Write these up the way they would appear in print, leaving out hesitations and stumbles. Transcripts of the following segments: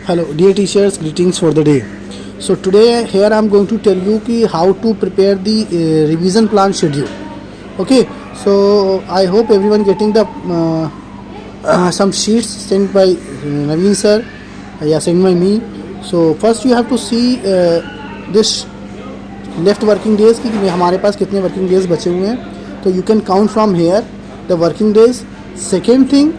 Hello dear teachers, greetings for the day. So today here I am going to tell you ki how to prepare the revision plan schedule. Okay, so I hope everyone getting the some sheets sent by Naveen sir, sent by me. So first you have to see this left working days कि हमारे पास कितने working days बचे हुए हैं. तो you can count from here the working days. Second thing,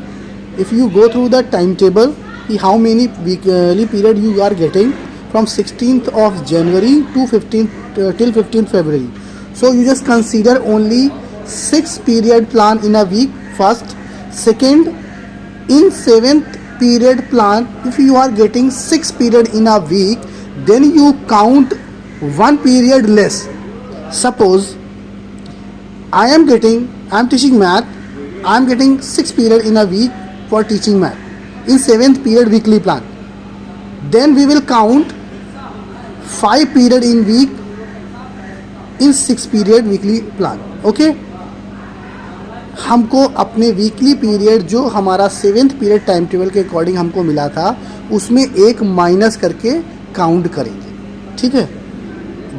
if you go through the timetable, how many weekly period you are getting from 16th of January to 15th till 15th February. So you just consider only 6 period plan in a week first. Second, in 7th period plan, if you are getting 6 period in a week, then you count 1 period less. Suppose I am teaching math, I am getting 6 period in a week for teaching math in 7th period weekly plan. Then we will count 5 period in week in 6 period weekly plan. Okay, हमको अपने weekly period जो हमारा 7th period time table के according हमको मिला था उसमें एक माइनस करके काउंट करेंगे. ठीक है,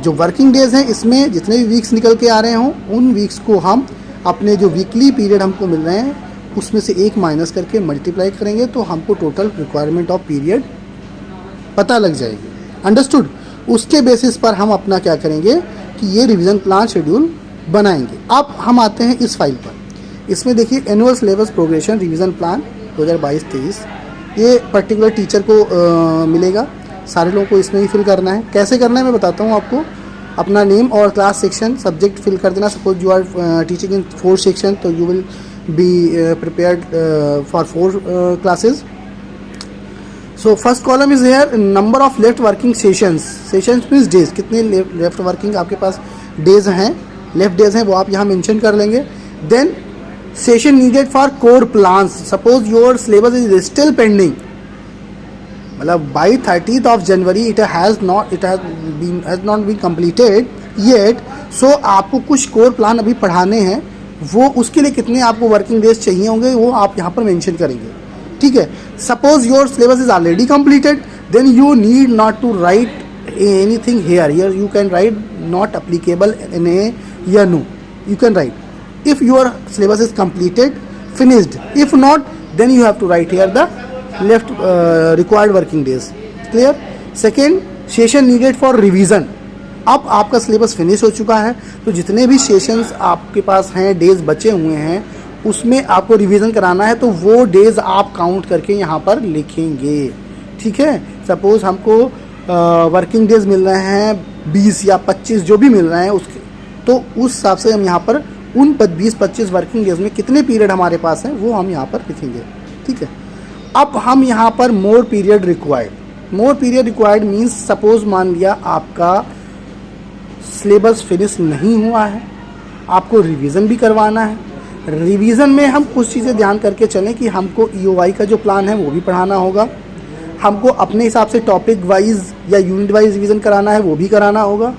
जो वर्किंग डेज हैं इसमें जितने भी वीक्स निकल के आ रहे हों उन वीक्स को हम अपने जो वीकली पीरियड हमको मिल रहे हैं उसमें से एक माइनस करके मल्टीप्लाई करेंगे तो हमको टोटल रिक्वायरमेंट ऑफ पीरियड पता लग जाएगी. अंडरस्टूड. उसके बेसिस पर हम अपना क्या करेंगे कि ये रिवीजन प्लान शेड्यूल बनाएंगे. अब हम आते हैं इस फाइल पर. इसमें देखिए annual syllabus progression revision plan 2022-23 ये पर्टिकुलर टीचर को मिलेगा. सारे लोगों को इसमें ही फिल करना है. कैसे करना है मैं बताता हूँ आपको. अपना नेम और क्लास सेक्शन सब्जेक्ट फिल कर देना. Suppose you are teaching in 4 section तो you will be prepared for 4 classes. So first column is here number of left working sessions. Sessions means days. कितने left working आपके पास days हैं, left days हैं वो आप यहाँ mention कर लेंगे. Then session needed for core plans. Suppose your syllabus is still pending. मतलब by 30th of January it has not been completed yet. So आपको कुछ core plan अभी पढ़ाने हैं वो उसके लिए कितने आपको वर्किंग डेज चाहिए होंगे वो आप यहाँ पर मेंशन करेंगे. ठीक है. Suppose your syllabus is already completed then you need not to write anything here you can write not applicable in a या no you can write if your syllabus is completed finished. If not then you have to write here the left required working days. Clear. Second, session needed for revision. अब आपका syllabus finish हो चुका है तो जितने भी sessions आपके पास हैं डेज बचे हुए हैं उसमें आपको रिवीजन कराना है तो वो डेज आप काउंट करके यहाँ पर लिखेंगे. ठीक है. सपोज हमको वर्किंग डेज मिल रहे हैं 20 या 25 जो भी मिल रहे हैं उसके तो उस हिसाब से हम यहाँ पर उन 20-25 वर्किंग डेज में कितने पीरियड हमारे पास हैं वो हम यहाँ पर लिखेंगे. ठीक है. अब हम यहाँ पर मोर पीरियड रिक्वायर्ड मीन्स सपोज मान लिया आपका सिलेबस फिनिश नहीं हुआ है, आपको रिवीजन भी करवाना है. रिवीजन में हम कुछ चीज़ें ध्यान करके चलें कि हमको EOI का जो प्लान है वो भी पढ़ाना होगा, हमको अपने हिसाब से टॉपिक वाइज या यूनिट वाइज रिवीजन कराना है वो भी कराना होगा,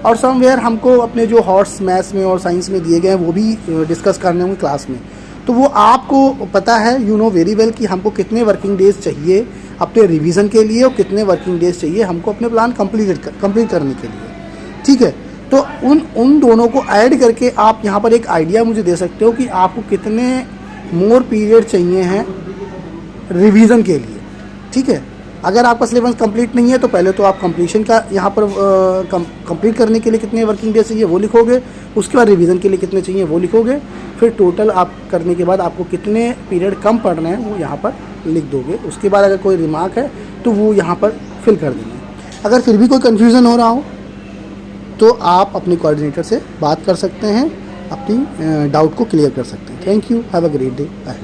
और समवेयर हमको अपने जो हॉट्स मैथ्स में और साइंस में दिए गए हैं वो भी डिस्कस करने होंगे क्लास में. तो वो आपको पता है, यू नो वेरी वेल कि हमको कितने वर्किंग डेज चाहिए अपने रिवीजन के लिए और कितने वर्किंग डेज चाहिए हमको अपने प्लान कंप्लीट करने के लिए. ठीक है. तो उन दोनों को ऐड करके आप यहाँ पर एक आइडिया मुझे दे सकते हो कि आपको कितने मोर पीरियड चाहिए हैं रिवीजन के लिए. ठीक है. अगर आपका सिलेबस कंप्लीट नहीं है तो पहले तो आप कंप्लीशन का यहाँ पर कंप्लीट करने के लिए कितने वर्किंग डेज चाहिए वो लिखोगे, उसके बाद रिवीजन के लिए कितने चाहिए वो लिखोगे, फिर टोटल आप करने के बाद आपको कितने पीरियड कम पढ़ना है वो यहाँ पर लिख दोगे. उसके बाद अगर कोई रिमार्क है तो वो यहाँ पर फिल कर देंगे. अगर फिर भी कोई कन्फ्यूज़न हो रहा हो तो आप अपने कोऑर्डिनेटर से बात कर सकते हैं, अपनी डाउट को क्लियर कर सकते हैं. Thank you. Have a great day. Bye.